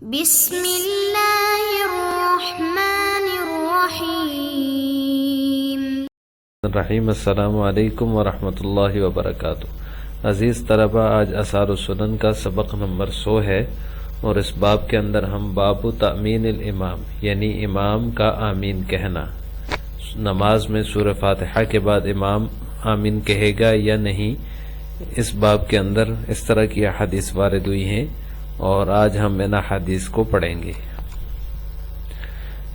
بسم اللہ الرحمن الرحیم الرحیم۔ السلام علیکم ورحمۃ اللہ وبرکاتہ۔ عزیز طلبہ، آج آثار السنن کا سبق نمبر 100 ہے، اور اس باب کے اندر ہم باب تأمین الامام یعنی امام کا آمین کہنا، نماز میں سورہ فاتحہ کے بعد امام آمین کہے گا یا نہیں، اس باب کے اندر اس طرح کی احادیث وارد ہوئی ہیں، اور آج ہم ان احادیث کو پڑھیں گے۔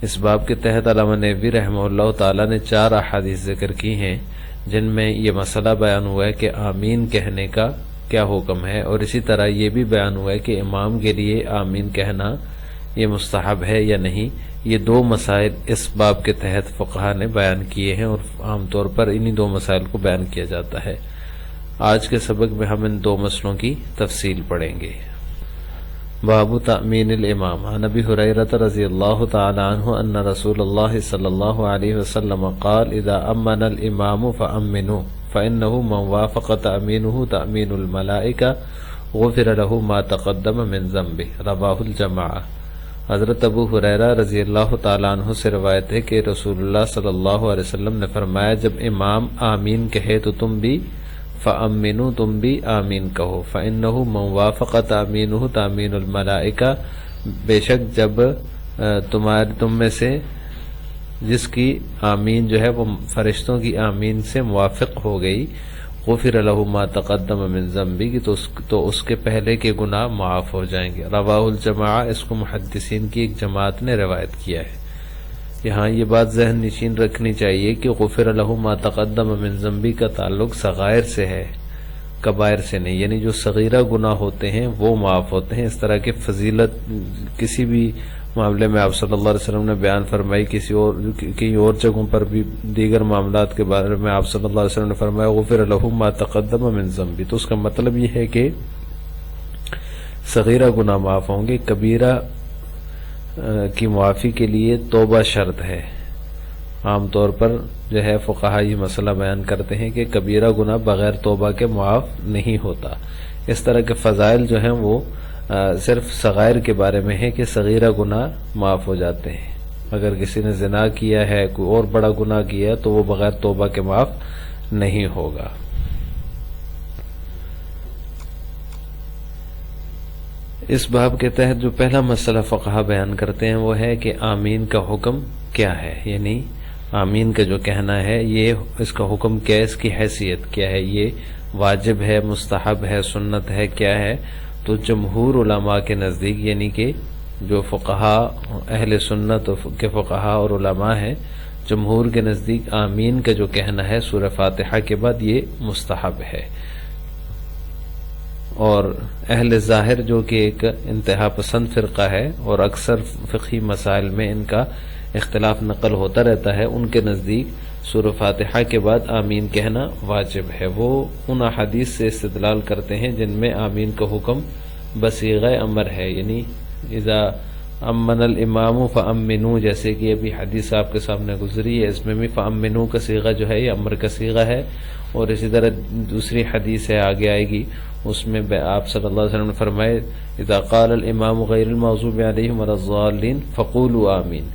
اس باب کے تحت علامہ نووی رحمہ اللہ تعالیٰ نے 4 احادیث ذکر کی ہیں، جن میں یہ مسئلہ بیان ہوا ہے کہ آمین کہنے کا کیا حکم ہے، اور اسی طرح یہ بھی بیان ہوا ہے کہ امام کے لیے آمین کہنا یہ مستحب ہے یا نہیں۔ یہ 2 مسائل اس باب کے تحت فقہا نے بیان کیے ہیں، اور عام طور پر انہی 2 مسائل کو بیان کیا جاتا ہے۔ آج کے سبق میں ہم ان 2 مسئلوں کی تفصیل پڑھیں گے۔ باب تأمین الامام۔ عن ابی ہریرہ رضی اللہ تعالی عنہ ان رسول اللہ صلی اللہ علیہ وسلم قال اذا امن الامام فامنوا فانه من وافق تأمینه تأمین الملائکہ غفر له ما تقدم من ذنبه، رواہ الجماعہ۔ حضرت ابو ہریرہ رضی اللہ تعالی عنہ سے روایت ہے کہ رسول اللہ صلی اللہ علیہ وسلم نے فرمایا، جب امام آمین کہے تو تم بھی فَأَمِّنُوا تم بھی آمین کہو، فَإِنَّهُ مَنْ وَافَقَ تَأْمِينُهُ تَأْمِينُ الْمَلَائِكَةِ، بے شک جب تم میں سے جس کی آمین جو ہے وہ فرشتوں کی آمین سے موافق ہو گئی، غفر له ما تقدم من ذنبه، تو اس کے پہلے کے گناہ معاف ہو جائیں گے۔ رواہ الجماعہ، اس کو محدثین کی ایک جماعت نے روایت کیا ہے۔ یہاں یہ بات ذہن نشین رکھنی چاہیے کہ غفر له ما تقدم من ذنبی کا تعلق صغائر سے ہے، کبائر سے نہیں، یعنی جو صغیرہ گناہ ہوتے ہیں وہ معاف ہوتے ہیں۔ اس طرح کی فضیلت کسی بھی معاملے میں آپ صلی اللہ علیہ وسلم نے بیان فرمائی، کئی اور جگہوں پر بھی دیگر معاملات کے بارے میں آپ صلی اللہ علیہ وسلم نے فرمایا غفر له ما تقدم من ذنبی، تو اس کا مطلب یہ ہے کہ صغیرہ گناہ معاف ہوں گے، کبیرہ کی معافی کے لیے توبہ شرط ہے۔ عام طور پر جو ہے فقہا یہ مسئلہ بیان کرتے ہیں کہ کبیرہ گناہ بغیر توبہ کے معاف نہیں ہوتا۔ اس طرح کے فضائل جو ہیں وہ صرف صغائر کے بارے میں ہے کہ صغیرہ گناہ معاف ہو جاتے ہیں۔ اگر کسی نے زنا کیا ہے، کوئی اور بڑا گناہ کیا ہے، تو وہ بغیر توبہ کے معاف نہیں ہوگا۔ اس باب کے تحت جو پہلا مسئلہ فقہا بیان کرتے ہیں وہ ہے کہ آمین کا حکم کیا ہے، یعنی آمین کا جو کہنا ہے یہ اس کا حکم کیا ہے، اس کی حیثیت کیا ہے، یہ واجب ہے، مستحب ہے، سنت ہے، کیا ہے؟ تو جمہور علماء کے نزدیک، یعنی کہ جو فقہا اہل سنت کے فقہا اور علماء ہیں، جمہور کے نزدیک آمین کا جو کہنا ہے سورہ فاتحہ کے بعد یہ مستحب ہے۔ اور اہل ظاہر جو کہ ایک انتہا پسند فرقہ ہے اور اکثر فقہی مسائل میں ان کا اختلاف نقل ہوتا رہتا ہے، ان کے نزدیک سورہ فاتحہ کے بعد آمین کہنا واجب ہے۔ وہ ان احادیث سے استدلال کرتے ہیں جن میں آمین کا حکم بصیغہ امر ہے، یعنی اذا امن الامام فامنوا، جیسے کہ ابھی حدیث آپ کے سامنے گزری ہے، اس میں بھی فامنوا کا صیغہ جو ہے یہ امر کا صیغہ ہے۔ اور اسی طرح دوسری حدیث ہے آگے آئے گی، اس میں آپ صلی اللہ علیہ وسلم نے فرمائے اذا قال الامام غیر المغضوب علیہم ولا الضالین فقولوا آمین،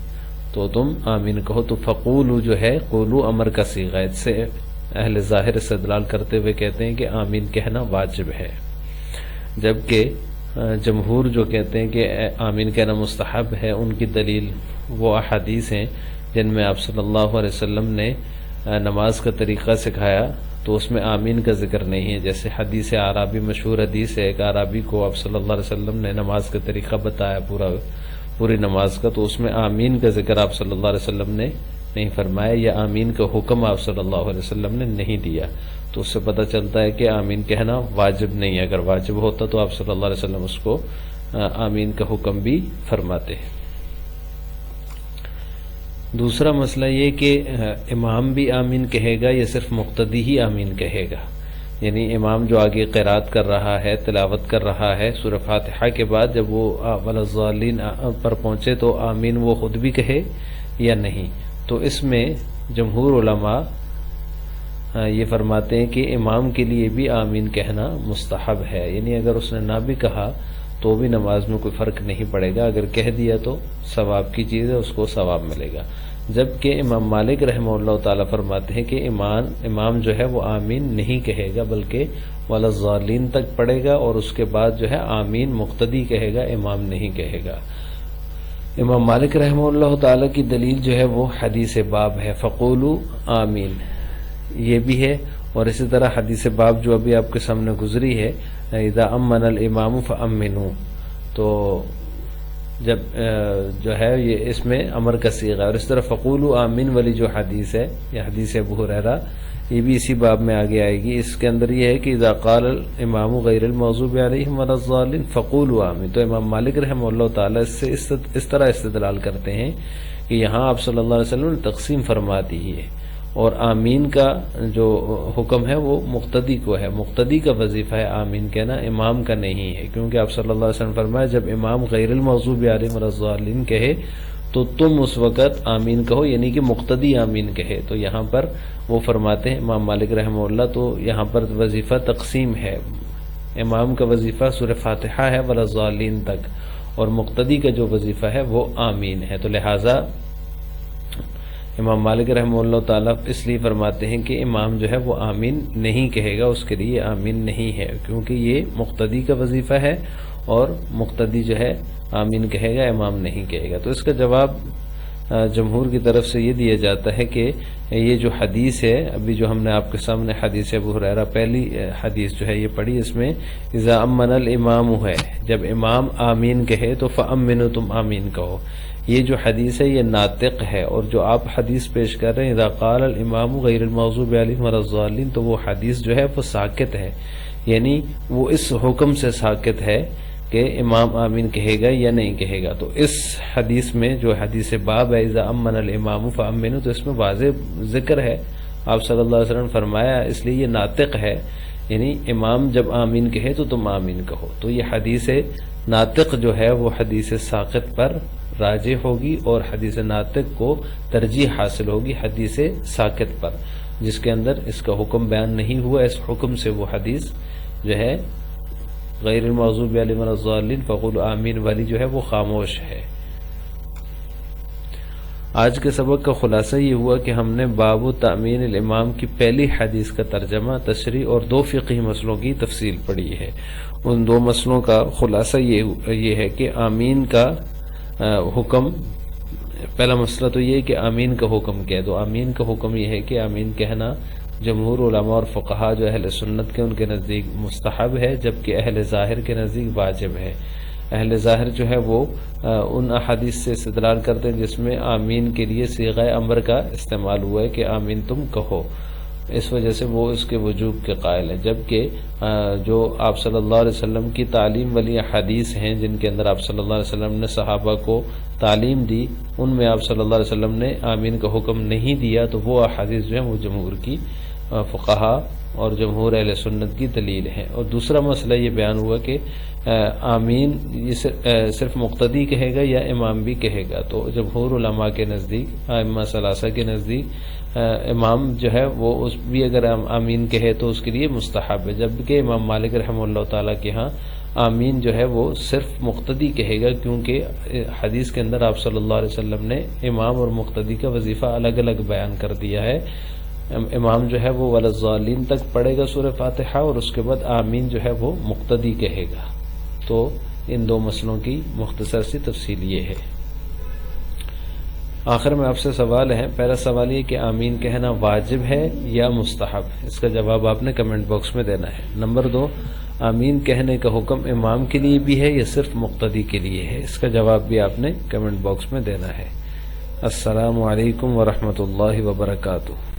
تو تم آمین کہو۔ تو فقولوا جو ہے قولوا امر کا صیغہ ہے، اس سے اہل ظاہر استدلال کرتے ہوئے کہتے ہیں کہ آمین کہنا واجب ہے، جبکہ جمہور جو کہتے ہیں کہ آمین کہنا مستحب ہے، ان کی دلیل وہ احادیث ہیں جن میں آپ صلی اللہ علیہ وسلم نے نماز کا طریقہ سکھایا، تو اس میں آمین کا ذکر نہیں ہے۔ جیسے حدیث اعرابی، مشہور حدیث ہے، ایک اعرابی کو آپ صلی اللہ علیہ وسلم نے نماز کا طریقہ بتایا پوری نماز کا، تو اس میں آمین کا ذکر آپ صلی اللہ علیہ وسلم نے نہیں فرمایا، یا آمین کا حکم آپ صلی اللہ علیہ وسلم نے نہیں دیا۔ تو اس سے پتہ چلتا ہے کہ آمین کہنا واجب نہیں ہے، اگر واجب ہوتا تو آپ صلی اللہ علیہ وسلم اس کو آمین کا حکم بھی فرماتے ہیں۔ دوسرا مسئلہ یہ کہ امام بھی آمین کہے گا یا صرف مقتدی ہی آمین کہے گا، یعنی امام جو آگے قرات کر رہا ہے، تلاوت کر رہا ہے سورہ فاتحہ کے بعد، جب وہ ولا الضالین پر پہنچے تو آمین وہ خود بھی کہے یا نہیں۔ تو اس میں جمہور علماء یہ فرماتے ہیں کہ امام کے لیے بھی آمین کہنا مستحب ہے، یعنی اگر اس نے نہ بھی کہا تو بھی نماز میں کوئی فرق نہیں پڑے گا. اگر کہہ دیا تو ثواب کی چیز ہے، اس کو ثواب ملے گا. جبکہ امام مالک رحمہ اللہ تعالیٰ فرماتے ہیں کہ امام جو ہے وہ آمین نہیں کہے گا، بلکہ ولا الضالین تک پڑھے گا، اور اس کے بعد جو ہے آمین مقتدی کہے گا، امام نہیں کہے گا. امام مالک رحمہ اللہ تعالیٰ کی دلیل جو ہے وہ حدیث باب ہے، فقولوا آمین، یہ بھی ہے. اور اسی طرح حدیث باب جو ابھی آپ کے سامنے گزری ہے، اذا امن الامام فامنوا، تو جب جو ہے یہ اس میں امر کا صیغہ ہے. اور اس طرح فقولوا آمین والی جو حدیث ہے، یہ حدیث ابو ہریرہ، یہ بھی اسی باب میں آگے آئے گی. اس کے اندر یہ ہے کہ اذا قال الامام غیر المغضوب علیہم ولا الضالین فقولوا آمین. تو امام مالک رحمہ اللہ تعالیٰ اس طرح استدلال کرتے ہیں کہ یہاں آپ صلی اللہ علیہ وسلم نے تقسیم فرما دی ہے، اور آمین کا جو حکم ہے وہ مقتدی کو ہے. مقتدی کا وظیفہ ہے آمین کہنا، امام کا نہیں ہے، کیونکہ آپ صلی اللہ علیہ وسلم فرمایا جب امام غیر المغضوب علیہم ولا الضالین کہے تو تم اس وقت آمین کہو، یعنی کہ مقتدی آمین کہے. تو یہاں پر وہ فرماتے ہیں امام مالک رحمہ اللہ، تو یہاں پر وظیفہ تقسیم ہے. امام کا وظیفہ سورہ فاتحہ ہے ولا الضالین تک، اور مقتدی کا جو وظیفہ ہے وہ آمین ہے. تو لہٰذا امام مالک رحمہ اللہ تعالیٰ اس لیے فرماتے ہیں کہ امام جو ہے وہ آمین نہیں کہے گا، اس کے لیے آمین نہیں ہے، کیونکہ یہ مقتدی کا وظیفہ ہے، اور مقتدی جو ہے آمین کہے گا، امام نہیں کہے گا. تو اس کا جواب جمہور کی طرف سے یہ دیا جاتا ہے کہ یہ جو حدیث ہے، ابھی جو ہم نے آپ کے سامنے حدیث ابو ہریرہ پہلی حدیث جو ہے یہ پڑھی، اس میں اذا امن الامام ہے، جب امام آمین کہے تو فامنوا، تم آمین کہو. یہ جو حدیث ہے یہ ناطق ہے، اور جو آپ حدیث پیش کر رہے ہیں اذا قال الامام غیر المغضوب علیہم ولا الضالین، تو وہ حدیث جو ہے وہ ساکت ہے، یعنی وہ اس حکم سے ساکت ہے کہ امام آمین کہے گا یا نہیں کہے گا. تو اس حدیث میں جو حدیث باب ہے اذا امن الامام فامنوا، تو اس میں واضح ذکر ہے، آپ صلی اللہ علیہ وسلم فرمایا، اس لیے یہ ناطق ہے، یعنی امام جب آمین کہے تو تم آمین کہو. تو یہ حدیث ناطق جو ہے وہ حدیث ساقط پر راجح ہوگی، اور حدیث ناطق کو ترجیح حاصل ہوگی حدیث ساقط پر، جس کے اندر اس کا حکم بیان نہیں ہوا. اس حکم سے وہ حدیث جو ہے غیر المغضوب علیہم ولا الضالین فقولوا آمین والی جو ہے وہ خاموش ہے. آج کے سبق کا خلاصہ یہ ہوا کہ ہم نے باب تأمین الامام کی پہلی حدیث کا ترجمہ، تشریح اور 2 فقہی مسئلوں کی تفصیل پڑھی ہے. ان 2 مسئلوں کا خلاصہ یہ ہے کہ آمین کا حکم، پہلا مسئلہ تو یہ ہے کہ آمین کا حکم کیا ہے. تو آمین کا حکم یہ ہے کہ آمین کہنا جمہور علماء اور فقہا جو اہل سنت کے ان کے نزدیک مستحب ہے، جبکہ اہل ظاہر کے نزدیک واجب ہے. اہل ظاہر جو ہے وہ ان احادیث سے استدلال کرتے ہیں جس میں آمین کے لیے صیغہ امر کا استعمال ہوا ہے کہ آمین تم کہو، اس وجہ سے وہ اس کے وجوب کے قائل ہیں. جبکہ جو آپ صلی اللہ علیہ وسلم کی تعلیم والی احادیث ہیں جن کے اندر آپ صلی اللہ علیہ وسلم نے صحابہ کو تعلیم دی، ان میں آپ صلی اللہ علیہ وسلم نے آمین کا حکم نہیں دیا. تو وہ احادیث جو ہیں وہ جمہور کی فقہا اور جمہور اہل سنت کی دلیل ہیں. اور دوسرا مسئلہ یہ بیان ہوا کہ آمین یہ صرف مقتدی کہے گا یا امام بھی کہے گا. تو جمہور علماء کے نزدیک، ائمہ ثلاثہ کے نزدیک امام جو ہے وہ اس بھی اگر آمین کہے تو اس کے لیے مستحب ہے، جبکہ امام مالک رحمہ اللہ تعالیٰ کے ہاں آمین جو ہے وہ صرف مقتدی کہے گا، کیونکہ حدیث کے اندر آپ صلی اللہ علیہ وسلم نے امام اور مقتدی کا وظیفہ الگ الگ بیان کر دیا ہے. امام جو ہے وہ ولا الضالین تک پڑھے گا سورہ فاتحہ، اور اس کے بعد آمین جو ہے وہ مقتدی کہے گا. تو ان 2 مسئلوں کی مختصر سی تفصیل یہ ہے. آخر میں آپ سے سوال ہے. پہلا سوال یہ کہ آمین کہنا واجب ہے یا مستحب؟ اس کا جواب آپ نے کمنٹ باکس میں دینا ہے. نمبر 2، آمین کہنے کا حکم امام کے لیے بھی ہے یا صرف مقتدی کے لیے ہے؟ اس کا جواب بھی آپ نے کمنٹ باکس میں دینا ہے. السلام علیکم ورحمۃ اللہ وبرکاتہ.